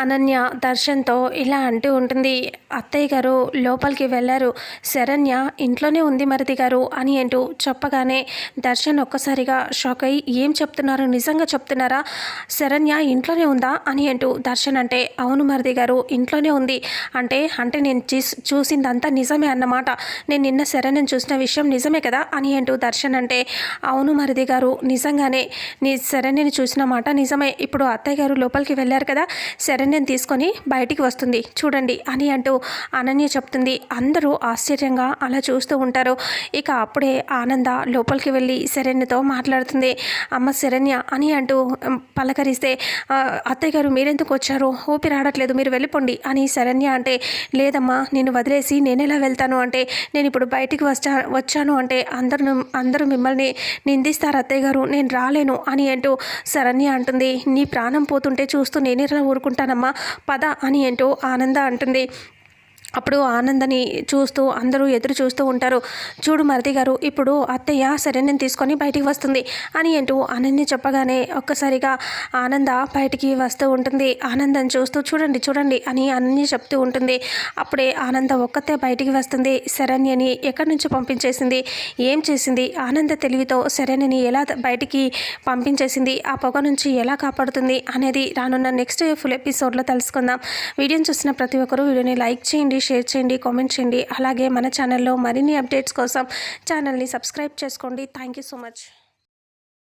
అనన్య దర్శన్తో ఇలా అంటూ ఉంటుంది. అత్తయ్య గారు లోపలికి వెళ్ళారు, శరణ్య ఇంట్లోనే ఉంది మరిది గారు అని అంటూ చెప్పగానే దర్శన్ ఒక్కసారిగా షాక్ అయ్యి ఏం చెప్తున్నారు, నిజంగా చెప్తున్నారా, శరణ్య ఇంట్లోనే ఉందా అని అంటూ దర్శన్ అంటే అవును మరిది గారు ఇంట్లోనే ఉంది అంటే అంటే నేను చూసిందంతా నిజమే అన్నమాట, నేను నిన్న శరణ్యను చూసిన విషయం నిజమే కదా అని అంటూ దర్శన్ అంటే అవును మరిది గారు నిజంగానే నీ శరణ్యని చూసిన మాట నిజమే, ఇప్పుడు అత్తయ్య గారు లోపలికి వెళ్ళారు కదా, శరణ్యని తీసుకొని బయటికి వస్తుంది చూడండి అని అంటూ అనన్య చెప్తుంది. అందరూ ఆశ్చర్యంగా అలా చూస్తూ ఉంటారు. ఇక అప్పుడే ఆనంద లోపలికి వెళ్ళి శరణ్యతో మాట్లాడుతుంది. అమ్మ శరణ్య అని అంటూ పలకరిస్తే అత్తయ్య గారు మీరెందుకు వచ్చారు, ఊపిరి ఆడట్లేదు, మీరు వెళ్ళిపోండి అని శరణ్య అంటే లేదమ్మా నిన్ను వదిలేసి నేను ఎలా వెళ్తాను అంటే నేను ఇప్పుడు బయటికి వచ్చాను అంటే అందరూ మిమ్మల్ని నిందిస్తారు అత్తయ్య గారు, నేను రాలేను అని అంటూ శరణ్య అంటుంది. నీ ప్రాణం పోతుంటే చూస్తూ నేనేలా ఊరుకుంటానమ్మా, పద అని అంటూ ఆనంద అంటుంది. అప్పుడు ఆనందని చూస్తూ అందరూ ఎదురు చూస్తూ ఉంటారు. చూడు మరిది గారు ఇప్పుడు అత్తయ్య శరణ్యని తీసుకొని బయటికి వస్తుంది అని అంటూ అనన్య చెప్పగానే ఒక్కసారిగా ఆనంద బయటికి వస్తూ ఉంటుంది. ఆనందని చూస్తూ చూడండి చూడండి అని అనన్య చెప్తూ ఉంటుంది. అప్పుడే ఆనంద ఒక్కతే బయటికి వస్తుంది. శరణ్యని ఎక్కడి నుంచి పంపించేసింది, ఏం చేసింది, ఆనంద తెలివితో శరణ్యని ఎలా బయటికి పంపించేసింది, ఆ పొగ నుంచి ఎలా కాపాడుతుంది అనేది రానున్న నెక్స్ట్ ఫుల్ ఎపిసోడ్లో తెలుసుకుందాం. వీడియోని చూసిన ప్రతి ఒక్కరూ వీడియోని లైక్ చేయండి, షేర్ చేయండి, కామెంట్ చేయండి. అలాగే మన ఛానల్లో మరిన్ని అప్డేట్స్ కోసం ఛానల్ని సబ్స్క్రైబ్ చేసుకోండి. Thank you so much.